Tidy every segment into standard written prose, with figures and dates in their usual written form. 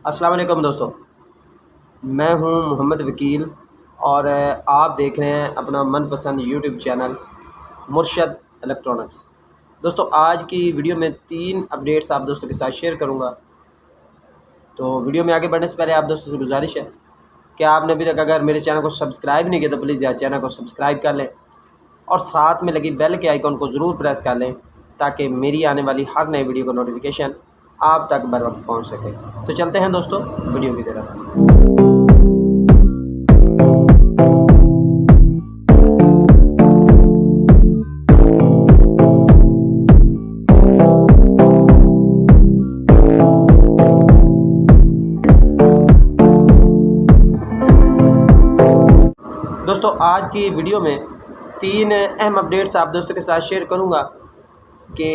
अस्सलाम वालेकुम दोस्तों, मैं हूं मोहम्मद वकील और आप देख रहे हैं अपना मनपसंद यूट्यूब चैनल मुर्शद इलेक्ट्रॉनिक्स। दोस्तों आज की वीडियो में 3 अपडेट्स आप दोस्तों के साथ शेयर करूंगा। तो वीडियो में आगे बढ़ने से पहले आप दोस्तों से गुजारिश है कि आपने अभी तक अगर मेरे चैनल को सब्सक्राइब नहीं किया तो प्लीज़ यार चैनल को सब्सक्राइब कर लें और साथ में लगी बेल के आइकॉन को ज़रूर प्रेस कर लें ताकि मेरी आने वाली हर नई वीडियो का नोटिफिकेशन आप तक बर वक्त पहुँच सके। तो चलते हैं दोस्तों वीडियो की तरफ। दोस्तों आज की वीडियो में 3 अहम अपडेट्स आप दोस्तों के साथ शेयर करूंगा कि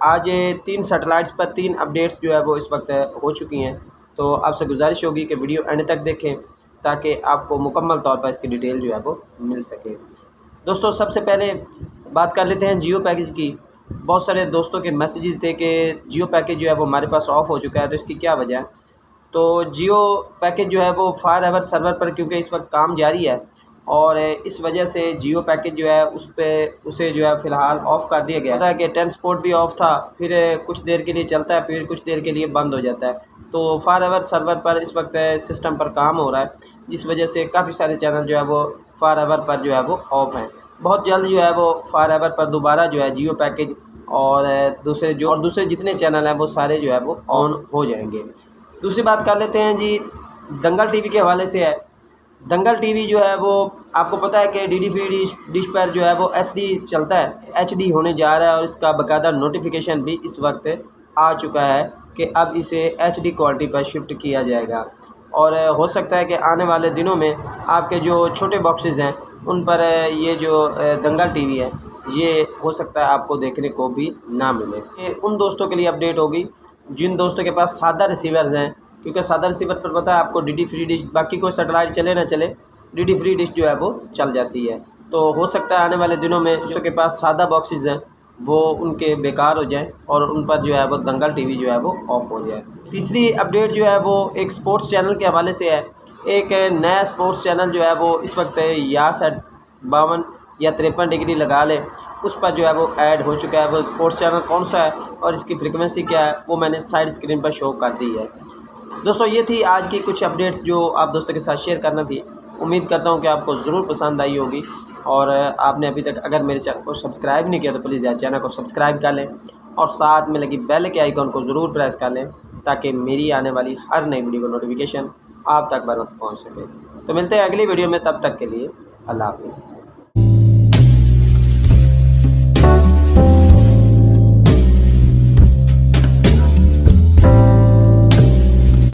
आज 3 सैटेलाइट्स पर 3 अपडेट्स जो है वो इस वक्त हो चुकी हैं। तो आपसे गुजारिश होगी कि वीडियो एंड तक देखें ताकि आपको मुकम्मल तौर पर इसकी डिटेल जो है वो मिल सके। दोस्तों सबसे पहले बात कर लेते हैं जियो पैकेज की। बहुत सारे दोस्तों के मैसेजेस थे कि जियो पैकेज जो है वो हमारे पास ऑफ हो चुका है, तो इसकी क्या वजह है। तो जियो पैकेज जो है वो फायर एवर सर्वर पर क्योंकि इस वक्त काम जारी है और इस वजह से जियो पैकेज जो है उसे जो है फ़िलहाल ऑफ़ कर दिया गया है कि ट्रांसपोर्ट भी ऑफ़ था, फिर कुछ देर के लिए चलता है, फिर कुछ देर के लिए बंद हो जाता है। तो फायर एवर सर्वर पर इस वक्त सिस्टम पर काम हो रहा है, जिस वजह से काफ़ी सारे चैनल जो है वो फायर एवर पर जो है वो ऑफ़ हैं। बहुत जल्द जो है वो फायर एवर पर दोबारा जो है जियो पैकेज और दूसरे जितने चैनल हैं वो सारे जो है वो ऑन हो जाएंगे। दूसरी बात कर लेते हैं जी, दंगल टीवी के हवाले से है। दंगल टीवी जो है वो आपको पता है कि डीडी फ्री डिश पर जो है वो एचडी चलता है, एचडी होने जा रहा है और इसका बाकायदा नोटिफिकेशन भी इस वक्त आ चुका है कि अब इसे एचडी क्वालिटी पर शिफ्ट किया जाएगा। और हो सकता है कि आने वाले दिनों में आपके जो छोटे बॉक्सेस हैं उन पर ये जो दंगल टीवी है ये हो सकता है आपको देखने को भी ना मिले। ये उन दोस्तों के लिए अपडेट होगी जिन दोस्तों के पास सादा रिसीवर्स हैं, क्योंकि सादा रिसीवर पर पता है आपको डीडी फ्री डिश, बाकी कोई सैटेलाइट चले ना चले, डीडी फ्री डिश जो है वो चल जाती है। तो हो सकता है आने वाले दिनों में दोस्तों के पास सादा बॉक्सेस हैं वो उनके बेकार हो जाएं और उन पर जो है वो दंगल टीवी जो है वो ऑफ हो जाए। तीसरी अपडेट जो है वो एक स्पोर्ट्स चैनल के हवाले से है। एक नया स्पोर्ट्स चैनल जो है वो इस वक्त या 52 या 53 डिग्री लगा ले, उस पर जो है वो ऐड हो चुका है। वो स्पोर्ट्स चैनल कौन सा है और इसकी फ्रिक्वेंसी क्या है वो मैंने साइड स्क्रीन पर शो कर दी है। दोस्तों ये थी आज की कुछ अपडेट्स जो आप दोस्तों के साथ शेयर करना थी। उम्मीद करता हूँ कि आपको ज़रूर पसंद आई होगी और आपने अभी तक अगर मेरे चैनल को सब्सक्राइब नहीं किया तो प्लीज़ यार चैनल को सब्सक्राइब कर लें और साथ में लगी बेल के आइकॉन को ज़रूर प्रेस कर लें ताकि मेरी आने वाली हर नई वीडियो का नोटिफिकेशन आप तक बर वक्त पहुँच सके। तो मिलते हैं अगली वीडियो में, तब तक के लिए अल्लाह हाफ़िज़।